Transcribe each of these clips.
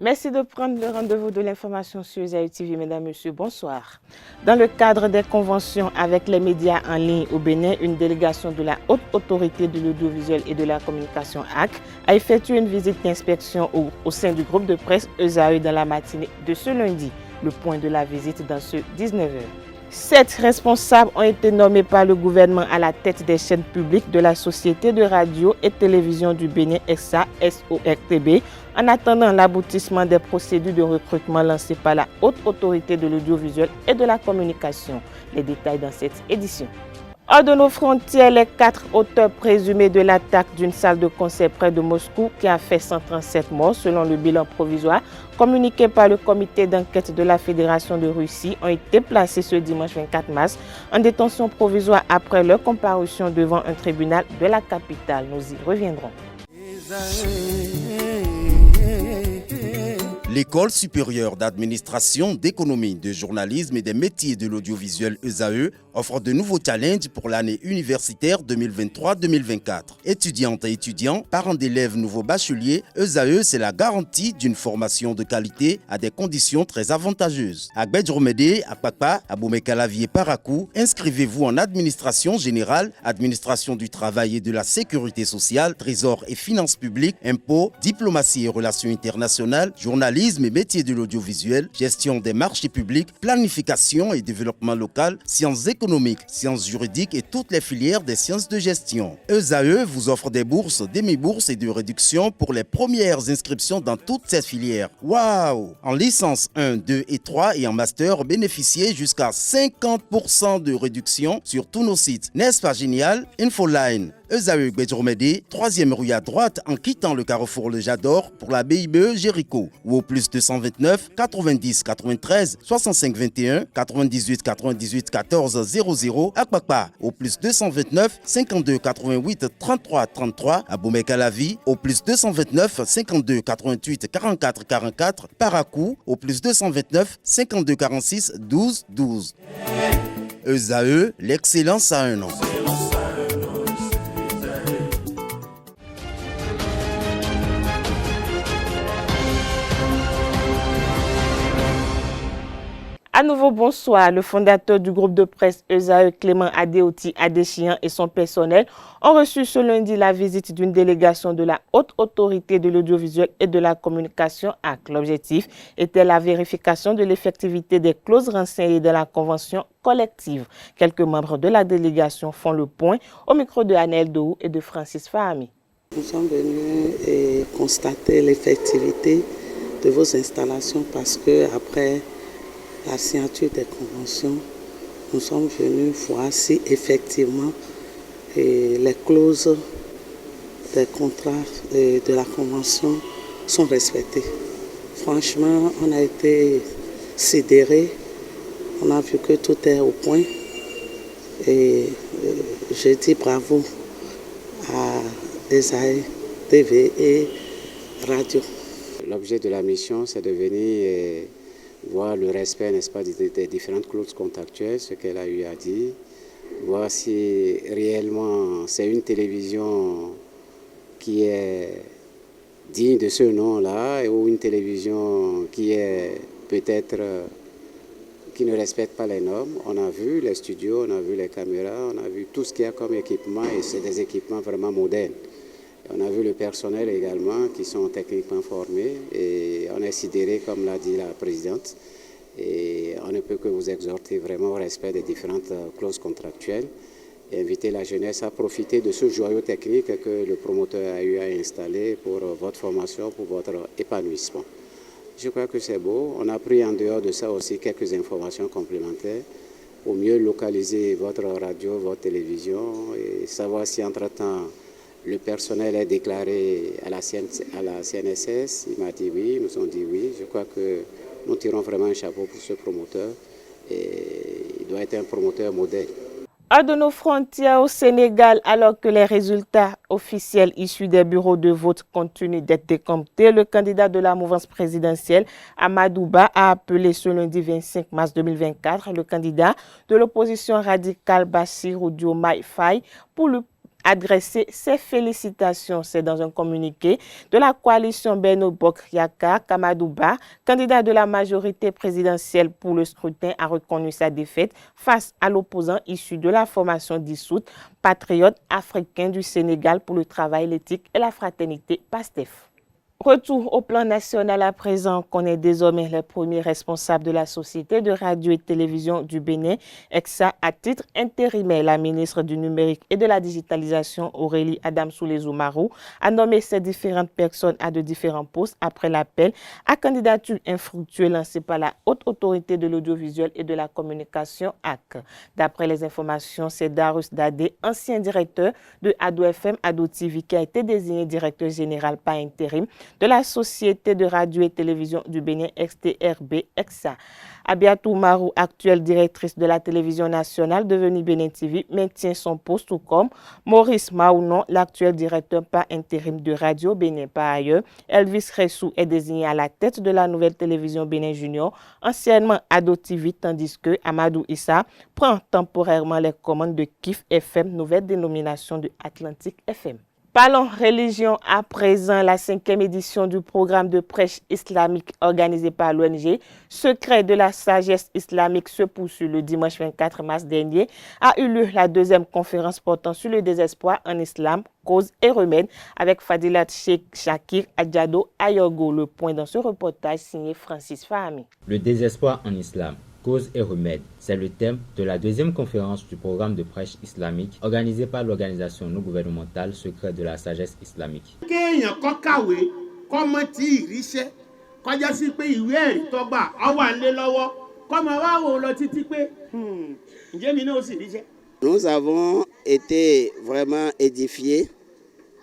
Merci de prendre le rendez-vous de l'information sur Esaü TV, mesdames, messieurs, bonsoir. Dans le cadre des conventions avec les médias en ligne au Bénin, une délégation de la Haute Autorité de l'Audiovisuel et de la Communication HAC a effectué une visite d'inspection au sein du groupe de presse Esaü dans la matinée de ce lundi. Le point de la visite dans ce 19h. 7 responsables ont été nommés par le gouvernement à la tête des chaînes publiques de la Société de radio et télévision du Bénin SA SORTB en attendant l'aboutissement des procédures de recrutement lancées par la Haute Autorité de l'Audiovisuel et de la Communication. Les détails dans cette édition. Hors de nos frontières, les 4 auteurs présumés de l'attaque d'une salle de concert près de Moscou qui a fait 137 morts selon le bilan provisoire communiqué par le comité d'enquête de la Fédération de Russie ont été placés ce dimanche 24 mars en détention provisoire après leur comparution devant un tribunal de la capitale. Nous y reviendrons. L'École supérieure d'administration, d'économie, de journalisme et des métiers de l'audiovisuel ESAE offre de nouveaux challenges pour l'année universitaire 2023-2024. Étudiantes et étudiants, parents d'élèves nouveaux bacheliers, ESAE, c'est la garantie d'une formation de qualité à des conditions très avantageuses. À Gbedjromede, à Kpakpa, à Boumekalavi et Parakou, inscrivez-vous en administration générale, administration du travail et de la sécurité sociale, trésor et finances publiques, impôts, diplomatie et relations internationales, journalisme et métiers de l'audiovisuel, gestion des marchés publics, planification et développement local, sciences économiques, sciences juridiques et toutes les filières des sciences de gestion. ESAE vous offre des bourses, demi-bourses et de réductions pour les premières inscriptions dans toutes ces filières. Waouh! En licence 1, 2 et 3 et en master, bénéficiez jusqu'à 50% de réduction sur tous nos sites. N'est-ce pas génial? Infoline. ESAE Gbedjromede, 3e rue à droite en quittant le carrefour Le Jador pour la BIBE Jéricho ou au plus 229 90 93 65 21 98 98 14 00 à Kpakpa au plus 229 52 88 33 33 à Boumekalavi au plus 229 52 88 44 44 Parakou au plus 229 52 46 12 12. ESAE, l'excellence à un nom. À nouveau, bonsoir. Le fondateur du groupe de presse ESAE, Clément Adéoti Adéchian et son personnel ont reçu ce lundi la visite d'une délégation de la Haute Autorité de l'Audiovisuel et de la Communication HAC. L'objectif était la vérification de l'effectivité des clauses renseignées de la convention collective. Quelques membres de la délégation font le point au micro de Anel Dohou et de Francis Fahami. Nous sommes venus constater l'effectivité de vos installations parce que après la signature des conventions, nous sommes venus voir si effectivement les clauses des contrats de la convention sont respectées. Franchement, on a été sidérés, on a vu que tout est au point et je dis bravo à ESAE TV et Radio. L'objet de la mission, c'est de venir voir le respect, n'est-ce pas, des différentes clauses contractuelles, ce qu'elle a eu à dire, voir si réellement c'est une télévision qui est digne de ce nom-là ou une télévision qui est peut-être qui ne respecte pas les normes. On a vu les studios, on a vu les caméras, on a vu tout ce qu'il y a comme équipement et c'est des équipements vraiment modernes. On a vu le personnel également qui sont techniquement formés et on est sidéré, comme l'a dit la présidente. Et on ne peut que vous exhorter vraiment au respect des différentes clauses contractuelles et inviter la jeunesse à profiter de ce joyau technique que le promoteur a eu à installer pour votre formation, pour votre épanouissement. Je crois que c'est beau. On a pris en dehors de ça aussi quelques informations complémentaires pour mieux localiser votre radio, votre télévision et savoir si entre-temps le personnel est déclaré à la CNSS. Il m'a dit oui, nous ont dit oui. Je crois que nous tirons vraiment un chapeau pour ce promoteur et il doit être un promoteur modèle. Hors de nos frontières au Sénégal, alors que les résultats officiels issus des bureaux de vote continuent d'être décomptés, le candidat de la mouvance présidentielle, Amadou Ba, a appelé ce lundi 25 mars 2024 le candidat de l'opposition radicale Bassirou Diomaye Faye pour adressé ses félicitations. C'est dans un communiqué de la coalition Benno Bokk Yakaar. Amadou Ba, candidat de la majorité présidentielle pour le scrutin, a reconnu sa défaite face à l'opposant issu de la formation dissoute Patriote africain du Sénégal pour le travail, l'éthique et la fraternité, PASTEF. Retour au plan national à présent. On connaît désormais les premiers responsables de la Société de radio et télévision du Bénin, EXA, à titre intérimaire. La ministre du Numérique et de la Digitalisation, Aurélie Adamsoulé-Zoumarou, a nommé ces différentes personnes à de différents postes après l'appel à candidature infructueux lancé par la Haute Autorité de l'Audiovisuel et de la Communication, HAC. D'après les informations, c'est Darus Dadé, ancien directeur de Ado FM, Ado TV, qui a été désigné directeur général par intérim de la Société de radio et télévision du Bénin, XTRB, EXA. Abiatou Marou, actuelle directrice de la télévision nationale devenue Bénin TV, maintient son poste, tout comme Maurice Maounon, l'actuel directeur par intérim de Radio Bénin. Par ailleurs, Elvis Ressou est désigné à la tête de la nouvelle télévision Bénin Junior, anciennement Ado TV, tandis que Amadou Issa prend temporairement les commandes de KIF FM, nouvelle dénomination de Atlantique FM. Parlons religion à présent. La 5e édition du programme de prêche islamique organisé par l'ONG Secret de la sagesse islamique se poursuit le dimanche 24 mars dernier. A eu lieu la 2e conférence portant sur le désespoir en islam, cause et remède avec Fadilat Cheikh Shakir Adjado Ayogo. Le point dans ce reportage signé Francis Fahmi. Le désespoir en islam, cause et remède, c'est le thème de la 2e conférence du programme de prêche islamique organisée par l'organisation non gouvernementale Secret de la sagesse islamique. Nous avons été vraiment édifiés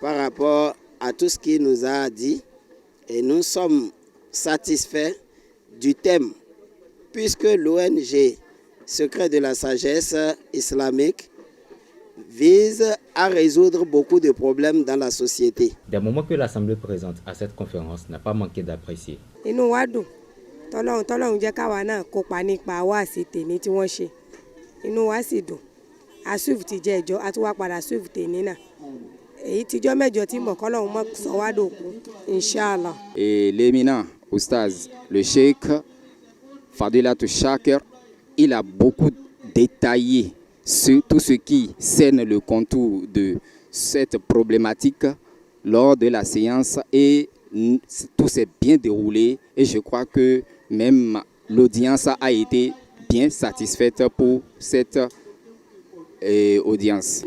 par rapport à tout ce qu'il nous a dit et nous sommes satisfaits du thème, puisque l'ONG Secret de la sagesse islamique vise à résoudre beaucoup de problèmes dans la société. Des moments que l'Assemblée présente à cette conférence n'a pas manqué d'apprécier. Et l'éminent oustaz, le cheikh Fadilat Shakir, il a beaucoup détaillé tout ce qui scène le contour de cette problématique lors de la séance et tout s'est bien déroulé et je crois que même l'audience a été bien satisfaite pour cette audience.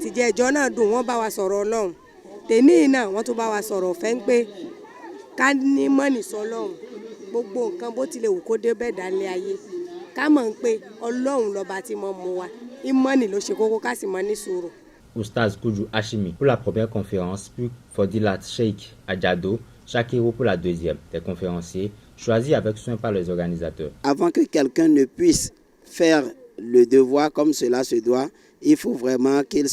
Oustaz Koudjou Hachimi pour la première conférence, puis Fadilat Cheikh Adjado Shakiro pour la 2e. Des conférenciers choisis avec soin par les organisateurs. Avant que quelqu'un ne puisse faire le devoir comme cela se doit, il faut vraiment qu'il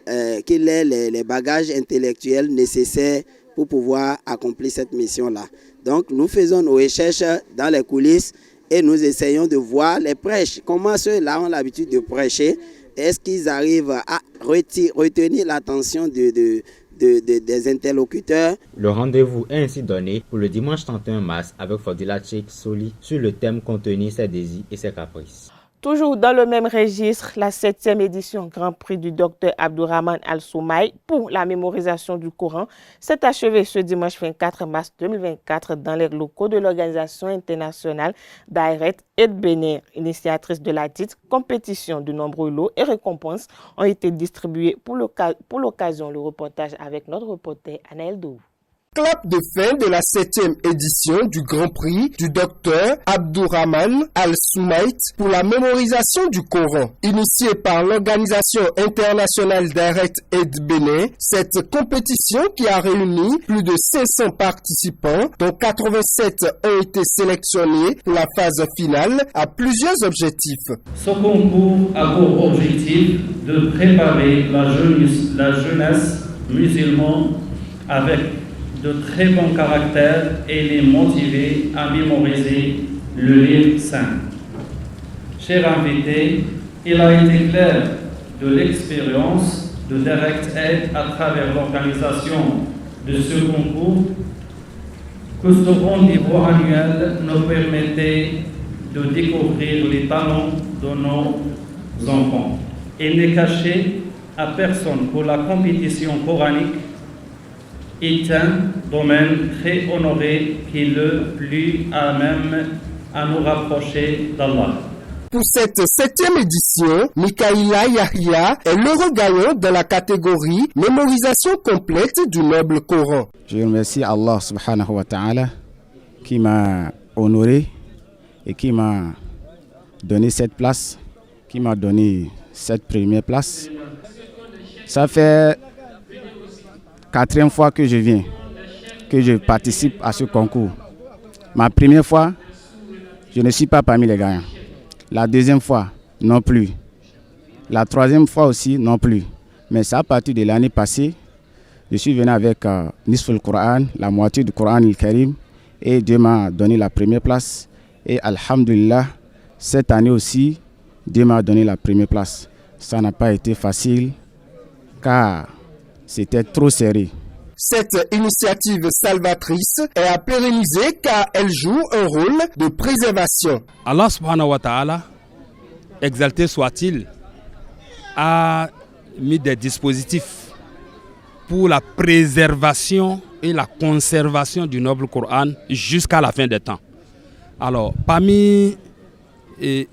ait les bagages intellectuels nécessaires pour pouvoir accomplir cette mission-là. Donc nous faisons nos recherches dans les coulisses et nous essayons de voir les prêches, comment ceux-là ont l'habitude de prêcher. Est-ce qu'ils arrivent à retenir l'attention des interlocuteurs? Le rendez-vous est ainsi donné pour le dimanche 31 mars avec Fadilat Cheikh Soli sur le thème contenir ses désirs et ses caprices. Toujours dans le même registre, la 7e édition Grand Prix du Dr Abdourahmane Al-Soumaï pour la mémorisation du Coran s'est achevée ce dimanche 24 mars 2024 dans les locaux de l'Organisation internationale d'Aïret et de Bénin. Initiatrice de la dite compétition, de nombreux lots et récompenses ont été distribués pour l'occasion. Le reportage avec notre reporter Anaël Dou. Clap de fin de la 7e édition du Grand Prix du Dr Abdourahmane Al-Soumaït pour la mémorisation du Coran. Initiée par l'Organisation internationale d'Aïret et de Bénin, cette compétition qui a réuni plus de 500 participants, dont 87 ont été sélectionnés pour la phase finale, a plusieurs objectifs. Ce concours a pour objectif de préparer la jeunesse musulmane avec de très bon caractère et les motiver à mémoriser le livre saint. Chers invités, il a été clair de l'expérience de Direct Aid à travers l'organisation de ce concours, que ce rendez-vous annuel nous permettait de découvrir les talents de nos enfants. Il n'est caché à personne que la compétition coranique est un domaine très honoré qui est le plus à même à nous rapprocher d'Allah. Pour cette 7e édition, Mikaïla Yahya est l'heureux gagnant dans la catégorie mémorisation complète du noble Coran. Je remercie Allah subhanahu wa ta'ala qui m'a honoré et qui m'a donné cette place, qui m'a donné cette première place. Ça fait 4e fois que je viens, que je participe à ce concours. Ma première fois, je ne suis pas parmi les gagnants. La deuxième fois, non plus. La troisième fois aussi, non plus. Mais c'est à partir de l'année passée, je suis venu avec Nisful Quran, la moitié du Coran al-Karim, et Dieu m'a donné la première place. Et alhamdulillah, cette année aussi, Dieu m'a donné la première place. Ça n'a pas été facile, car c'était trop serré. Cette initiative salvatrice est à pérenniser car elle joue un rôle de préservation. Allah subhanahu wa ta'ala, exalté soit-il, a mis des dispositifs pour la préservation et la conservation du noble Coran jusqu'à la fin des temps. Alors, parmi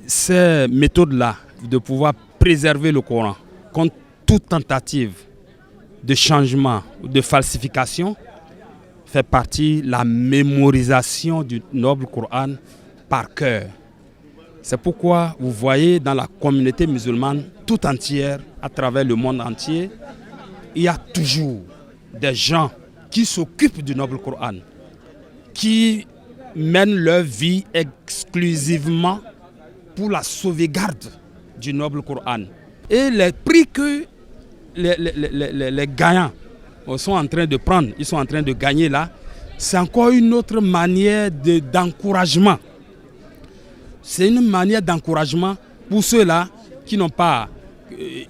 ces méthodes-là de pouvoir préserver le Coran contre toute tentative de changement ou de falsification, fait partie la mémorisation du noble Coran par cœur. C'est pourquoi vous voyez dans la communauté musulmane tout entière, à travers le monde entier, il y a toujours des gens qui s'occupent du noble Coran, qui mènent leur vie exclusivement pour la sauvegarde du noble Coran. Et les prix que les gagnants sont en train de prendre, ils sont en train de gagner là, c'est encore une autre manière d'encouragement. C'est une manière d'encouragement pour ceux-là qui n'ont pas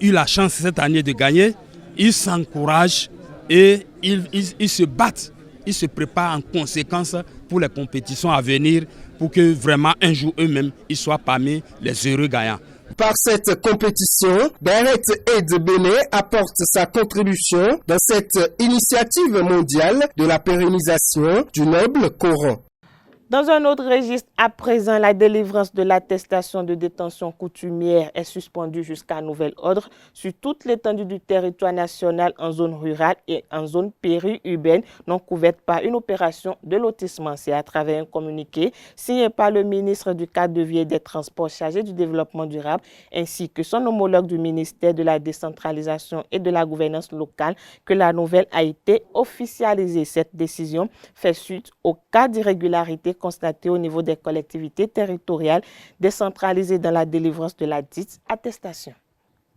eu la chance cette année de gagner. Ils s'encouragent et ils se battent, ils se préparent en conséquence pour les compétitions à venir, pour que vraiment un jour eux-mêmes ils soient parmi les heureux gagnants. Par cette compétition, Direct Aid Bénin apporte sa contribution dans cette initiative mondiale de la pérennisation du noble Coran. Dans un autre registre, à présent, la délivrance de l'attestation de détention coutumière est suspendue jusqu'à nouvel ordre sur toute l'étendue du territoire national en zone rurale et en zone périurbaine non couverte par une opération de lotissement. C'est à travers un communiqué signé par le ministre du Cadre de vie et des Transports chargé du développement durable ainsi que son homologue du ministère de la décentralisation et de la gouvernance locale que la nouvelle a été officialisée. Cette décision fait suite au cas d'irrégularité constaté au niveau des collectivités territoriales décentralisées dans la délivrance de la dite attestation.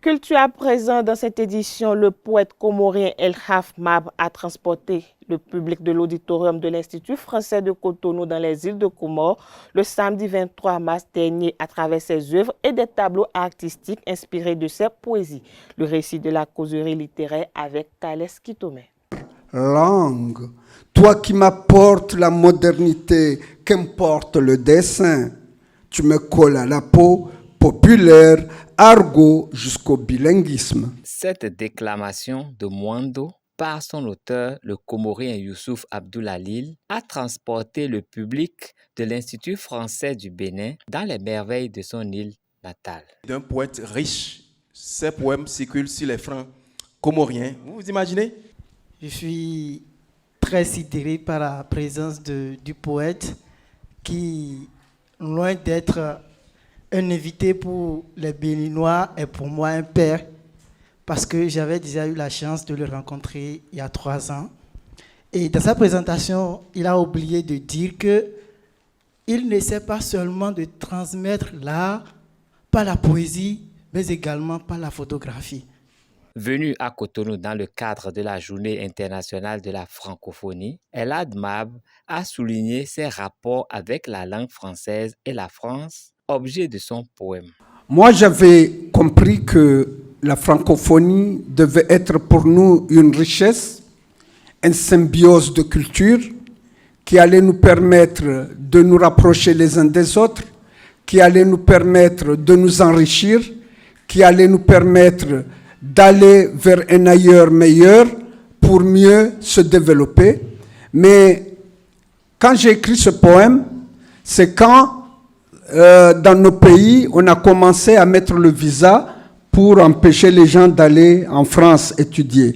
Culture à présent dans cette édition, le poète comorien El Haf Mab a transporté le public de l'auditorium de l'Institut français de Cotonou dans les îles de Comores le samedi 23 mars dernier à travers ses œuvres et des tableaux artistiques inspirés de ses poésies. Le récit de la causerie littéraire avec Kales Kitome. Langue, toi qui m'apportes la modernité, qu'importe le dessin, tu me colles à la peau, populaire, argot jusqu'au bilinguisme. Cette déclamation de Mwando, par son auteur, le Comorien Youssouf Abdoulalil, a transporté le public de l'Institut français du Bénin dans les merveilles de son île natale. D'un poète riche, ses poèmes circulent sur les flancs comoriens. Vous vous imaginez? Je suis très sidéré par la présence du poète qui, loin d'être un invité pour les Béninois, est pour moi un père parce que j'avais déjà eu la chance de le rencontrer il y a 3 ans. Et dans sa présentation, il a oublié de dire qu'il n'essaie pas seulement de transmettre l'art par la poésie, mais également par la photographie. Venu à Cotonou dans le cadre de la Journée internationale de la francophonie, El Haf Mab a souligné ses rapports avec la langue française et la France, objet de son poème. Moi, j'avais compris que la francophonie devait être pour nous une richesse, une symbiose de culture qui allait nous permettre de nous rapprocher les uns des autres, qui allait nous permettre de nous enrichir, qui allait nous permettre d'aller vers un ailleurs meilleur pour mieux se développer. Mais quand j'ai écrit ce poème, c'est quand dans nos pays, on a commencé à mettre le visa pour empêcher les gens d'aller en France étudier.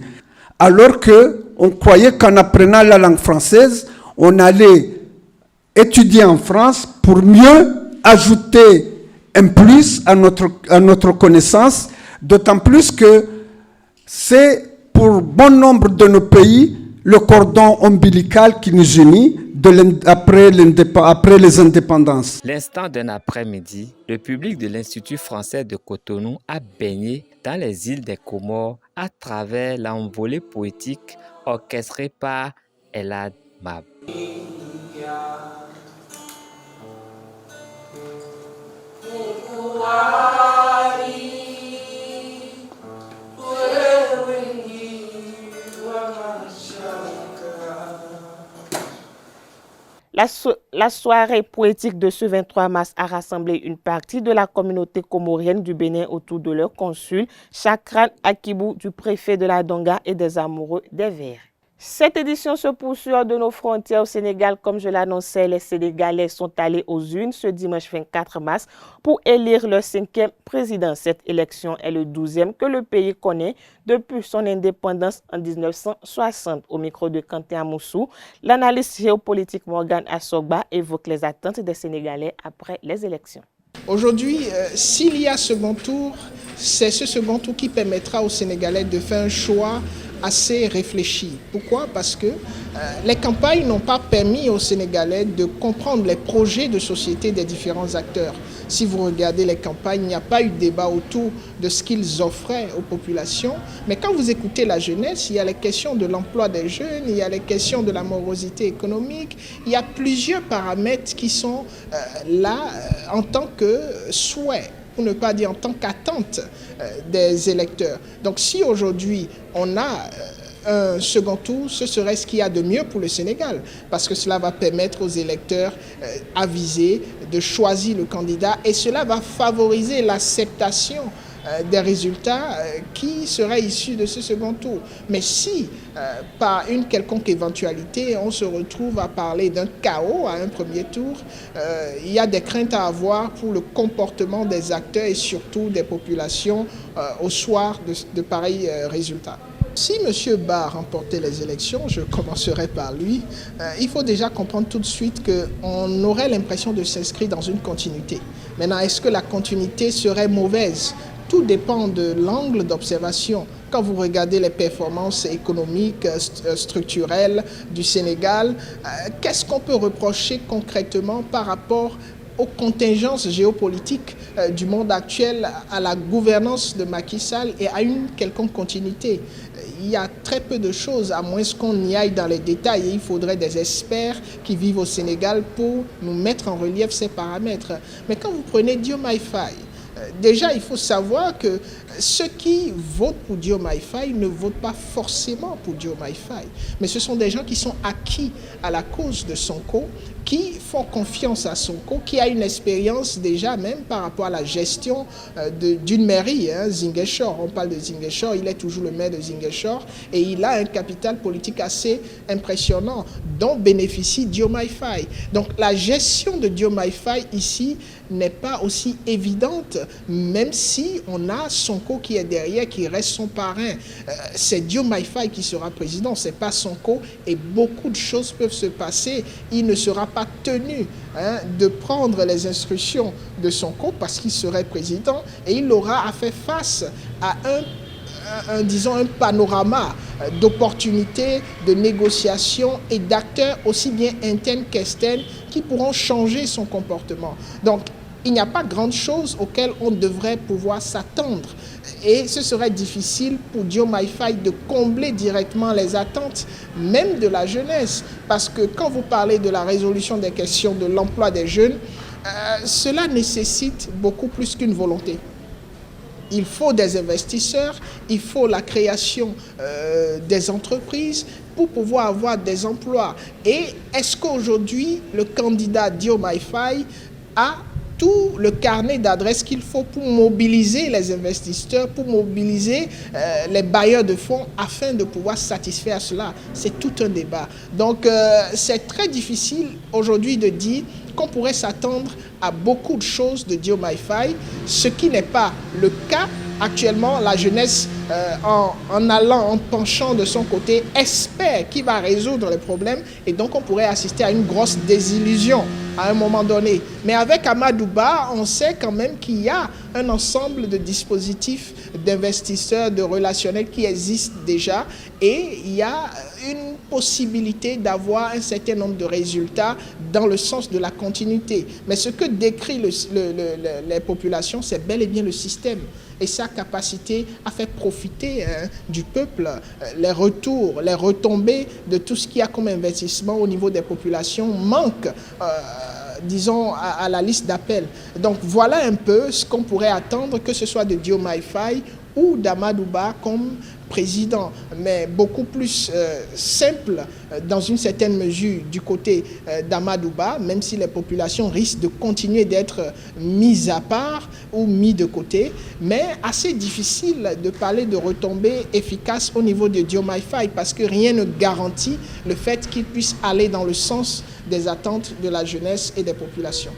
Alors qu'on croyait qu'en apprenant la langue française, on allait étudier en France pour mieux ajouter un plus à notre connaissance, d'autant plus que c'est pour bon nombre de nos pays le cordon ombilical qui nous unit après les indépendances. L'instant d'un après-midi, le public de l'Institut français de Cotonou a baigné dans les îles des Comores à travers l'envolée poétique orchestrée par Elad Mab. La soirée poétique de ce 23 mars a rassemblé une partie de la communauté comorienne du Bénin autour de leur consul, Chakran Akibou, du préfet de la Donga et des amoureux des Verts. Cette édition se poursuit hors de nos frontières au Sénégal. Comme je l'annonçais, les Sénégalais sont allés aux urnes ce dimanche 24 mars pour élire leur 5e président. Cette élection est le 12e que le pays connaît depuis son indépendance en 1960. Au micro de Kanté Amoussou, l'analyste géopolitique Morgan Assogba évoque les attentes des Sénégalais après les élections. Aujourd'hui, s'il y a second tour, c'est ce second tour qui permettra aux Sénégalais de faire un choix assez réfléchi. Pourquoi? Parce que les campagnes n'ont pas permis aux Sénégalais de comprendre les projets de société des différents acteurs. Si vous regardez les campagnes, il n'y a pas eu de débat autour de ce qu'ils offraient aux populations. Mais quand vous écoutez la jeunesse, il y a les questions de l'emploi des jeunes, il y a les questions de la morosité économique, il y a plusieurs paramètres qui sont là en tant que souhait, pour ne pas dire en tant qu'attente des électeurs. Donc si aujourd'hui on a un second tour, ce serait ce qu'il y a de mieux pour le Sénégal, parce que cela va permettre aux électeurs avisés de choisir le candidat et cela va favoriser l'acceptation des résultats qui seraient issus de ce second tour. Mais si, par une quelconque éventualité, on se retrouve à parler d'un chaos à un premier tour, il y a des craintes à avoir pour le comportement des acteurs et surtout des populations au soir de pareils résultats. Si M. Ba remportait les élections, je commencerai par lui, il faut déjà comprendre tout de suite qu'on aurait l'impression de s'inscrire dans une continuité. Maintenant, est-ce que la continuité serait mauvaise ? Tout dépend de l'angle d'observation. Quand vous regardez les performances économiques, structurelles du Sénégal, qu'est-ce qu'on peut reprocher concrètement par rapport aux contingences géopolitiques du monde actuel, à la gouvernance de Macky Sall et à une quelconque continuité? Il y a très peu de choses, à moins qu'on y aille dans les détails. Et il faudrait des experts qui vivent au Sénégal pour nous mettre en relief ces paramètres. Mais quand vous prenez Diomaye Faye, déjà, il faut savoir que ceux qui votent pour Diomaye Faye ne votent pas forcément pour Diomaye Faye, mais ce sont des gens qui sont acquis à la cause de Sonko, qui font confiance à Sonko, qui a une expérience déjà même par rapport à la gestion d'une mairie, Ziguinchor. On parle de Ziguinchor, il est toujours le maire de Ziguinchor et il a un capital politique assez impressionnant dont bénéficie Diomaye Faye. Donc la gestion de Diomaye Faye ici n'est pas aussi évidente, même si on a Sonko qui est derrière, qui reste son parrain. C'est Diomaye Faye qui sera président, c'est pas Sonko, et beaucoup de choses peuvent se passer. Il ne sera pas tenu de prendre les instructions de Sonko parce qu'il serait président et il aura à faire face à un panorama d'opportunités, de négociations et d'acteurs aussi bien internes qu'externes qui pourront changer son comportement. Donc, il n'y a pas grande chose auquel on devrait pouvoir s'attendre. Et ce serait difficile pour Diomaye Faye de combler directement les attentes, même de la jeunesse. Parce que quand vous parlez de la résolution des questions de l'emploi des jeunes, cela nécessite beaucoup plus qu'une volonté. il faut des investisseurs, il faut la création des entreprises pour pouvoir avoir des emplois. Et est-ce qu'aujourd'hui, le candidat Diomaye Faye a tout le carnet d'adresses qu'il faut pour mobiliser les investisseurs, pour mobiliser les bailleurs de fonds afin de pouvoir satisfaire cela? C'est tout un débat. Donc c'est très difficile aujourd'hui de dire qu'on pourrait s'attendre à beaucoup de choses de Diomaye Faye, ce qui n'est pas le cas. Actuellement, la jeunesse, en allant, en penchant de son côté, espère qu'il va résoudre les problèmes et donc on pourrait assister à une grosse désillusion à un moment donné. Mais avec Amadou Ba, on sait quand même qu'il y a un ensemble de dispositifs d'investisseurs, de relationnels qui existent déjà et il y a une possibilité d'avoir un certain nombre de résultats dans le sens de la continuité. Mais ce que décrit les populations, c'est bel et bien le système et sa capacité à faire profiter du peuple les retours, les retombées de tout ce qu'il y a comme investissement au niveau des populations manquent, disons, à la liste d'appels. Donc voilà un peu ce qu'on pourrait attendre, que ce soit de Diomaye Faye ou d'Amadou Ba comme président, mais beaucoup plus simple dans une certaine mesure du côté d'Amadou Ba, même si les populations risquent de continuer d'être mises à part ou mises de côté, mais assez difficile de parler de retombées efficaces au niveau de Diomaye Faye parce que rien ne garantit le fait qu'il puisse aller dans le sens des attentes de la jeunesse et des populations.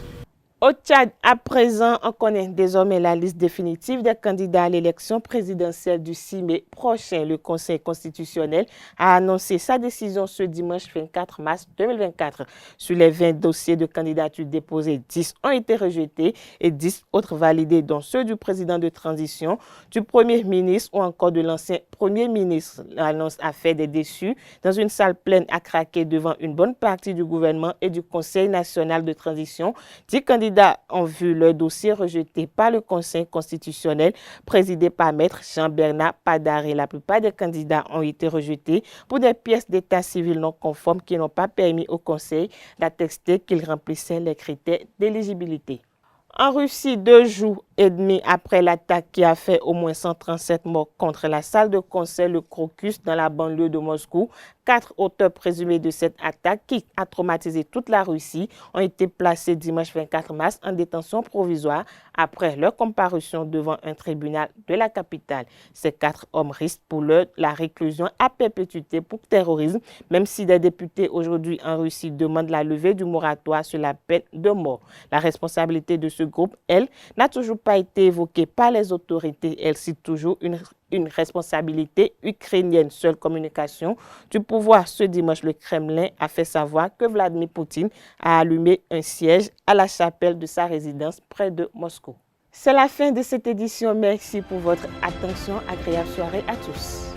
Au Tchad, à présent, on connaît désormais la liste définitive des candidats à l'élection présidentielle du 6 mai prochain. Le Conseil constitutionnel a annoncé sa décision ce dimanche 24 mars 2024. Sur les 20 dossiers de candidature déposés, 10 ont été rejetés et 10 autres validés, dont ceux du président de transition, du Premier ministre ou encore de l'ancien Premier ministre. L'annonce a fait des déçus dans une salle pleine à craquer devant une bonne partie du gouvernement et du Conseil national de transition. 10 candidats ont vu leur dossier rejeté par le Conseil constitutionnel présidé par Maître Jean-Bernard Padaré. La plupart des candidats ont été rejetés pour des pièces d'état civil non conformes qui n'ont pas permis au Conseil d'attester qu'ils remplissaient les critères d'éligibilité. En Russie, 2 jours et demi après l'attaque qui a fait au moins 137 morts contre la salle de concert Le Crocus dans la banlieue de Moscou, 4 auteurs présumés de cette attaque qui a traumatisé toute la Russie ont été placés dimanche 24 mars en détention provisoire après leur comparution devant un tribunal de la capitale. Ces 4 hommes risquent pour l'heure la réclusion à perpétuité pour terrorisme, même si des députés aujourd'hui en Russie demandent la levée du moratoire sur la peine de mort. La responsabilité de ce groupe, elle, n'a toujours pas été évoquée par les autorités. Elle cite toujours une responsabilité ukrainienne. Seule communication du pouvoir ce dimanche, le Kremlin a fait savoir que Vladimir Poutine a allumé un siège à la chapelle de sa résidence près de Moscou. C'est la fin de cette édition. Merci pour votre attention. Agréable soirée à tous.